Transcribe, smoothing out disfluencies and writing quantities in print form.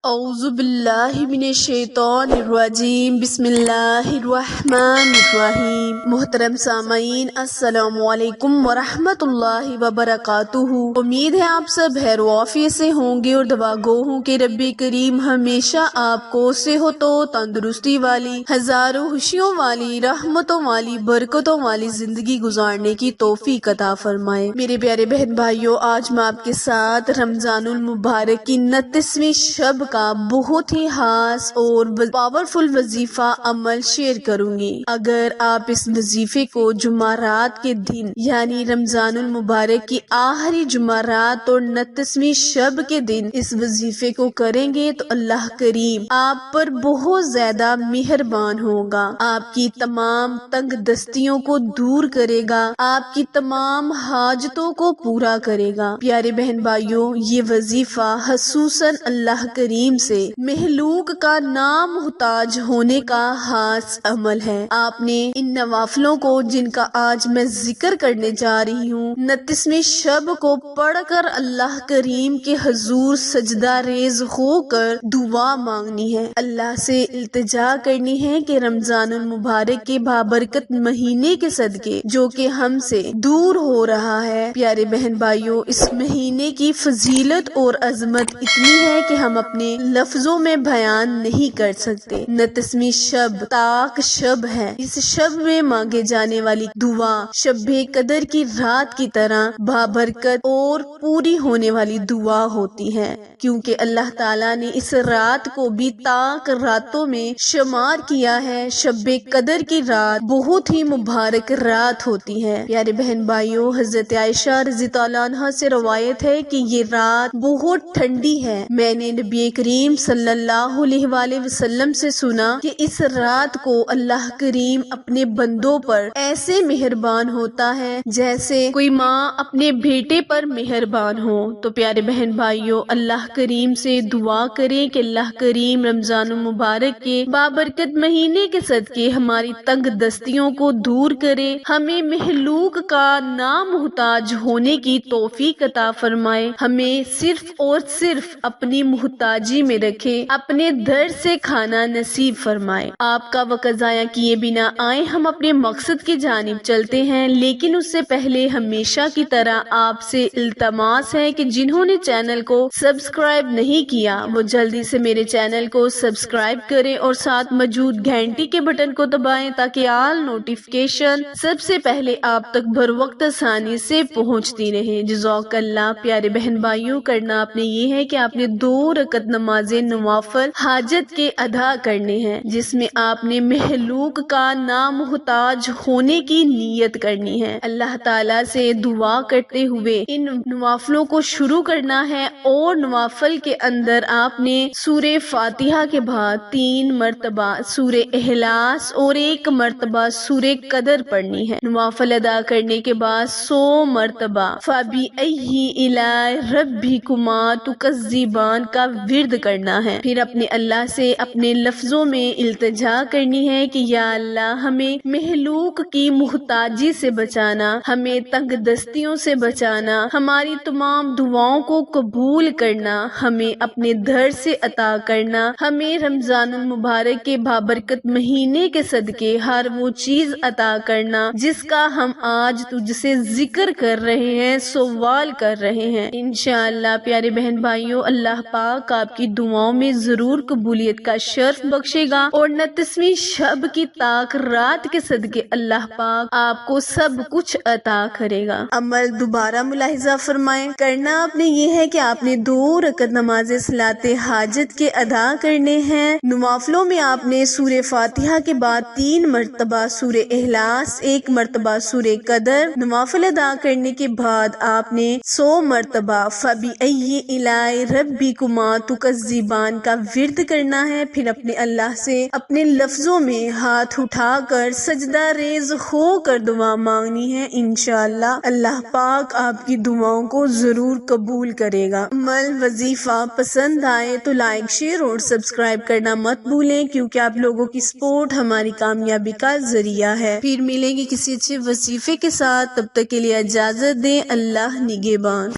اعوذ باللہ من الشیطان الرجیم، بسم اللہ الرحمن الرحیم۔ محترم سامعین، السلام علیکم ورحمۃ اللہ وبرکاتہ۔ امید ہے آپ سب خیر و عافیت سے ہوں گے اور دعا گو ہوں کہ رب کریم ہمیشہ آپ کو صحت و تندرستی والی، ہزاروں خوشیوں والی، رحمتوں والی، برکتوں والی زندگی گزارنے کی توفیق عطا فرمائے۔ میرے پیارے بہن بھائیوں، آج میں آپ کے ساتھ رمضان المبارک کی 29ویں شب کا بہت ہی خاص اور پاورفل وظیفہ عمل شیئر کروں گی۔ اگر آپ اس وظیفے کو جمعرات کے دن یعنی رمضان المبارک کی آخری جمعرات اور 29ویں شب کے دن اس وظیفے کو کریں گے تو اللہ کریم آپ پر بہت زیادہ مہربان ہوگا، آپ کی تمام تنگ دستیوں کو دور کرے گا، آپ کی تمام حاجتوں کو پورا کرے گا۔ پیارے بہن بھائیوں، یہ وظیفہ خصوصاً اللہ کریم سے مخلوق کا نامحتاج ہونے کا خاص عمل ہے۔ آپ نے ان نوافلوں کو جن کا آج میں ذکر کرنے جا رہی ہوں 29ویں شب کو پڑھ کر اللہ کریم کے حضور سجدہ ریز ہو کر دعا مانگنی ہے، اللہ سے التجا کرنی ہے کہ رمضان المبارک کے بابرکت مہینے کے صدقے جو کہ ہم سے دور ہو رہا ہے، پیارے بہن بھائیوں، اس مہینے کی فضیلت اور عظمت اتنی ہے کہ ہم اپنے لفظوں میں بیان نہیں کر سکتے۔ 29ویں شب تاک شب ہے، اس شب میں مانگے جانے والی دعا شب قدر کی رات کی طرح بابرکت اور پوری ہونے والی دعا ہوتی ہے، کیونکہ اللہ تعالیٰ نے اس رات کو بھی تاک راتوں میں شمار کیا ہے۔ شب قدر کی رات بہت ہی مبارک رات ہوتی ہے۔ پیارے بہن بھائیوں، حضرت عائشہ رضی اللہ عنہا سے روایت ہے کہ یہ رات بہت ٹھنڈی ہے۔ میں نے نبی کریم صلی اللہ علیہ وآلہ وسلم سے سنا کہ اس رات کو اللہ کریم اپنے بندوں پر ایسے مہربان ہوتا ہے جیسے کوئی ماں اپنے بیٹے پر مہربان ہو۔ تو پیارے بہن بھائیوں، اللہ کریم سے دعا کریں کہ اللہ کریم رمضان المبارک کے بابرکت مہینے کے صدقے ہماری تنگ دستیوں کو دور کرے، ہمیں مخلوق کا نامحتاج ہونے کی توفیق عطا فرمائے، ہمیں صرف اور صرف اپنی محتاجی میں رکھے، اپنے در سے کھانا نصیب فرمائے۔ آپ کا وقت ضائع کیے بنا آئے ہم اپنے مقصد کی جانب چلتے ہیں، لیکن اس سے پہلے ہمیشہ کی طرح آپ سے التماس ہے کہ جنہوں نے چینل کو سبسکرائب نہیں کیا وہ جلدی سے میرے چینل کو سبسکرائب کریں اور ساتھ موجود گھنٹی کے بٹن کو دبائیں تاکہ آل نوٹیفیکیشن سب سے پہلے آپ تک بر وقت آسانی سے پہنچتی رہے۔ جزاک اللہ۔ پیارے بہن بھائیوں، کرنا آپ نے یہ ہے کہ آپ نے 2 رکعت نماز نوافل حاجت کے ادا کرنے ہیں، جس میں آپ نے مخلوق کا نامحتاج ہونے کی نیت کرنی ہے، اللہ تعالیٰ سے دعا کرتے ہوئے ان نوافلوں کو شروع کرنا ہے، اور نوافل کے اندر آپ نے سورہ فاتحہ کے بعد 3 مرتبہ سورہ اخلاص اور 1 مرتبہ سورہ قدر پڑھنی ہے۔ نوافل ادا کرنے کے بعد 100 مرتبہ فَبِأَيِّ آلَاءِ رَبِّكُمَا تُكَذِّبَانِ کا ورد کرنا ہے۔ پھر اپنے اللہ سے اپنے لفظوں میں التجا کرنی ہے کہ یا اللہ، ہمیں مخلوق کی محتاجی سے بچانا، ہمیں تنگ دستیوں سے بچانا، ہماری تمام دعاؤں کو قبول کرنا، ہمیں اپنے در سے عطا کرنا، ہمیں رمضان المبارک کے بابرکت مہینے کے صدقے ہر وہ چیز عطا کرنا جس کا ہم آج تجھ سے ذکر کر رہے ہیں، سوال کر رہے ہیں۔ انشاءاللہ پیارے بہن بھائیوں، اللہ پاک آپ کی دعاؤں میں ضرور قبولیت کا شرف بخشے گا، اور 29ویں شب کی تاک رات کے صدقے اللہ پاک آپ کو سب کچھ عطا کرے گا۔ عمل دوبارہ ملاحظہ فرمائیں، کرنا آپ نے یہ ہے کہ آپ نے 2 رکعت نماز صلاۃ حاجت کے ادا کرنے ہیں۔ نوافلوں میں آپ نے سورہ فاتحہ کے بعد 3 مرتبہ سورہ اخلاص، 1 مرتبہ سورہ قدر، نوافل ادا کرنے کے بعد آپ نے 100 مرتبہ فَبِأَيِّ آلَاءِ رَبِّكُمَا تُكَذِّبَانِ کا ورد کرنا ہے۔ پھر اپنے اللہ سے اپنے لفظوں میں ہاتھ اٹھا کر سجدہ ریز ہو کر دعا مانگنی ہے۔ انشاءاللہ اللہ پاک آپ کی دعاؤں کو ضرور قبول کرے گا۔ عمل وظیفہ پسند آئے تو لائک، شیئر اور سبسکرائب کرنا مت بھولیں، کیونکہ آپ لوگوں کی سپورٹ ہماری کامیابی کا ذریعہ ہے۔ پھر ملیں گے کسی اچھے وظیفے کے ساتھ، تب تک کے لیے اجازت دیں۔ اللہ نگہبان۔